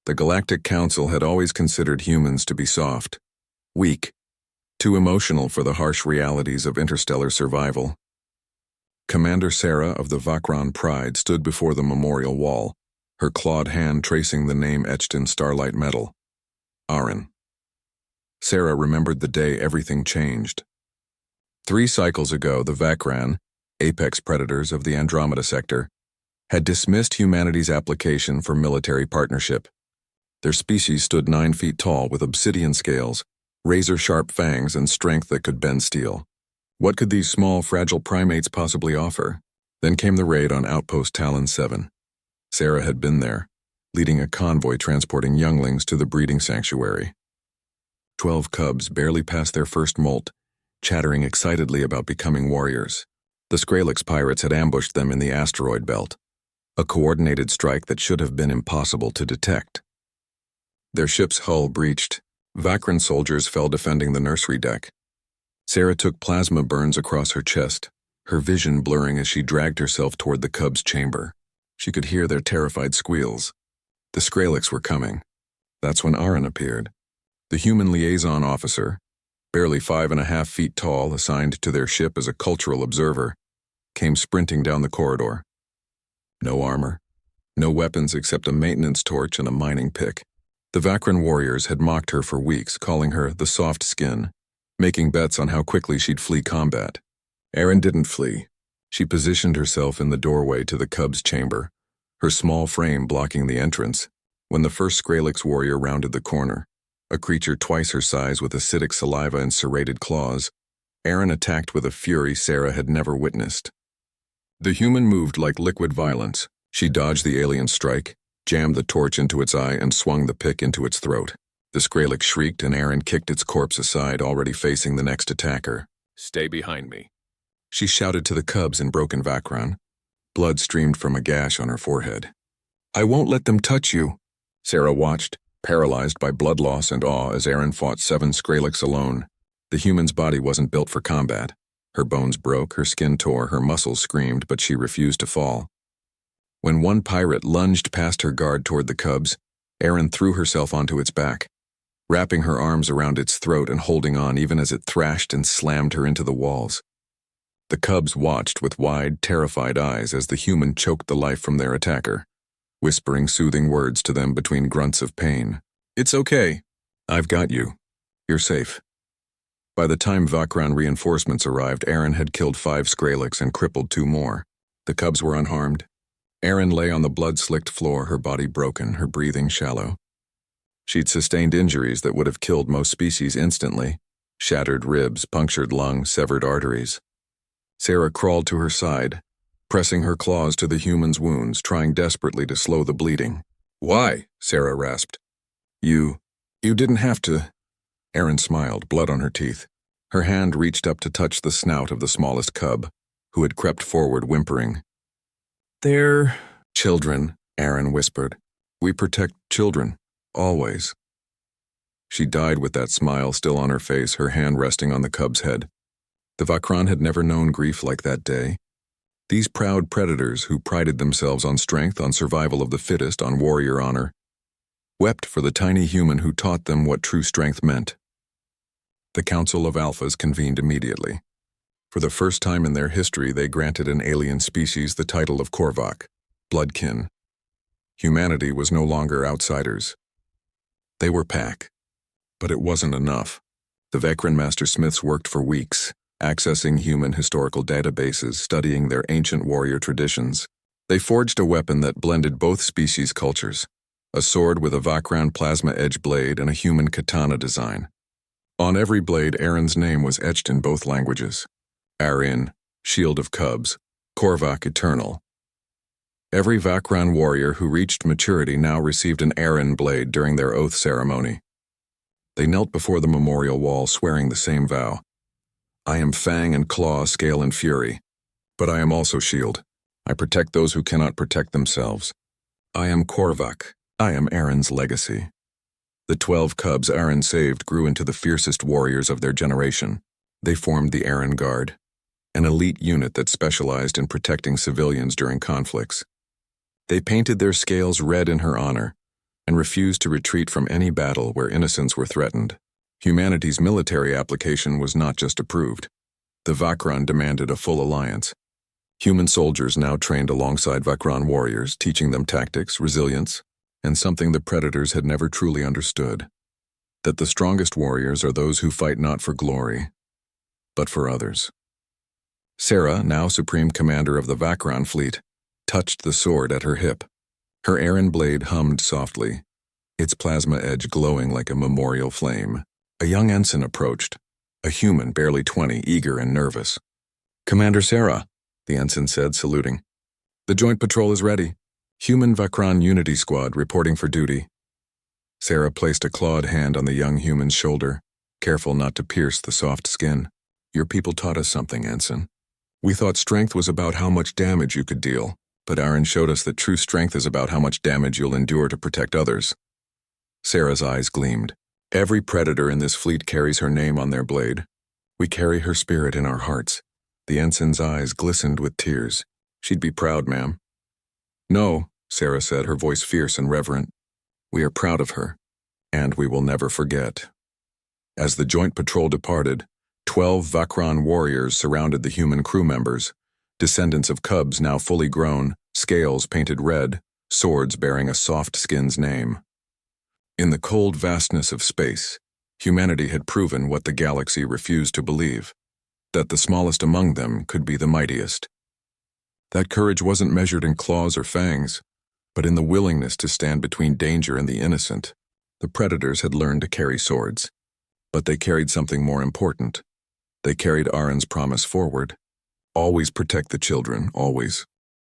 The Galactic Council had always considered humans to be soft, weak, too emotional for the harsh realities of interstellar survival. Commander Sarah of the Vakran Pride stood before the memorial wall, her clawed hand tracing the name etched in starlight metal. Aaron. Sarah remembered the day everything changed. 3 cycles ago, the Vakran, apex predators of the Andromeda sector, had dismissed humanity's application for military partnership. Their species stood 9 feet tall with obsidian scales, razor-sharp fangs, and strength that could bend steel. What could these small, fragile primates possibly offer? Then came the raid on Outpost Talon 7. Sarah had been there, leading a convoy transporting younglings to the breeding sanctuary. 12 cubs barely past their first molt, chattering excitedly about becoming warriors. The Skrillex pirates had ambushed them in the asteroid belt, a coordinated strike that should have been impossible to detect. Their ship's hull breached. Vakran soldiers fell defending the nursery deck. Sarah took plasma burns across her chest, her vision blurring as she dragged herself toward the cubs' chamber. She could hear their terrified squeals. The Skrillex were coming. That's when Aaron appeared. The human liaison officer, barely 5.5 feet tall, assigned to their ship as a cultural observer, came sprinting down the corridor. No armor, no weapons except a maintenance torch and a mining pick. The Vakran warriors had mocked her for weeks, calling her the soft skin, making bets on how quickly she'd flee combat. Aaron didn't flee. She positioned herself in the doorway to the cub's chamber, her small frame blocking the entrance, when the first Skrillex warrior rounded the corner. A creature twice her size with acidic saliva and serrated claws, Aaron attacked with a fury Sarah had never witnessed. The human moved like liquid violence. She dodged the alien strike, jammed the torch into its eye, and swung the pick into its throat. The Skrillex shrieked, and Aaron kicked its corpse aside, already facing the next attacker. "Stay behind me," she shouted to the cubs in broken Vakran. Blood streamed from a gash on her forehead. "I won't let them touch you." Sarah watched, paralyzed by blood loss and awe, as Aaron fought 7 Skrillex alone. The human's body wasn't built for combat. Her bones broke, her skin tore, her muscles screamed, but she refused to fall. When one pirate lunged past her guard toward the cubs, Aaron threw herself onto its back, wrapping her arms around its throat and holding on even as it thrashed and slammed her into the walls. The cubs watched with wide, terrified eyes as the human choked the life from their attacker, whispering soothing words to them between grunts of pain. "It's okay. I've got you. You're safe." By the time Vakran reinforcements arrived, Aaron had killed 5 Skrillex and crippled 2 more. The cubs were unharmed. Aaron lay on the blood-slicked floor, her body broken, her breathing shallow. She'd sustained injuries that would have killed most species instantly: shattered ribs, punctured lungs, severed arteries. Sarah crawled to her side, pressing her claws to the human's wounds, trying desperately to slow the bleeding. "Why?" Sarah rasped. You didn't have to." Aaron smiled, blood on her teeth. Her hand reached up to touch the snout of the smallest cub, who had crept forward whimpering. "They're children," Aaron whispered. "We protect children, always." She died with that smile still on her face, her hand resting on the cub's head. The Vakran had never known grief like that day. These proud predators who prided themselves on strength, on survival of the fittest, on warrior honor, wept for the tiny human who taught them what true strength meant. The Council of Alphas convened immediately. For the first time in their history, they granted an alien species the title of Korvac, bloodkin. Humanity was no longer outsiders. They were pack. But it wasn't enough. The Vakran mastersmiths worked for weeks, accessing human historical databases, studying their ancient warrior traditions. They forged a weapon that blended both species' cultures, a sword with a Vakran plasma edge blade and a human katana design. On every blade, Aaron's name was etched in both languages: Arin, Shield of Cubs, Korvac Eternal. Every Vakran warrior who reached maturity now received an Aaron blade during their oath ceremony. They knelt before the memorial wall, swearing the same vow. "I am Fang and Claw, Scale and Fury, but I am also Shield. I protect those who cannot protect themselves. I am Korvac. I am Aaron's legacy." The 12 cubs Aaron saved grew into the fiercest warriors of their generation. They formed the Aaron Guard, an elite unit that specialized in protecting civilians during conflicts. They painted their scales red in her honor, and refused to retreat from any battle where innocents were threatened. Humanity's military application was not just approved. The Vakran demanded a full alliance. Human soldiers now trained alongside Vakran warriors, teaching them tactics, resilience, and something the predators had never truly understood: that the strongest warriors are those who fight not for glory, but for others. Sarah, now supreme commander of the Vakran fleet, touched the sword at her hip. Her Aaron blade hummed softly, its plasma edge glowing like a memorial flame. A young ensign approached, a human barely 20, eager and nervous. "Commander Sarah," the ensign said, saluting. "The joint patrol is ready. Human Vakran Unity Squad reporting for duty." Sarah placed a clawed hand on the young human's shoulder, careful not to pierce the soft skin. "Your people taught us something, ensign. We thought strength was about how much damage you could deal, but Aaron showed us that true strength is about how much damage you'll endure to protect others." Sarah's eyes gleamed. "Every predator in this fleet carries her name on their blade. We carry her spirit in our hearts." The ensign's eyes glistened with tears. "She'd be proud, ma'am." "No," Sarah said, her voice fierce and reverent. "We are proud of her, and we will never forget." As the joint patrol departed, 12 Vakran warriors surrounded the human crew members, descendants of cubs now fully grown, scales painted red, swords bearing a soft skin's name. In the cold vastness of space, humanity had proven what the galaxy refused to believe: that the smallest among them could be the mightiest. That courage wasn't measured in claws or fangs, but in the willingness to stand between danger and the innocent. The predators had learned to carry swords, but they carried something more important. They carried Aaron's promise forward: always protect the children, always.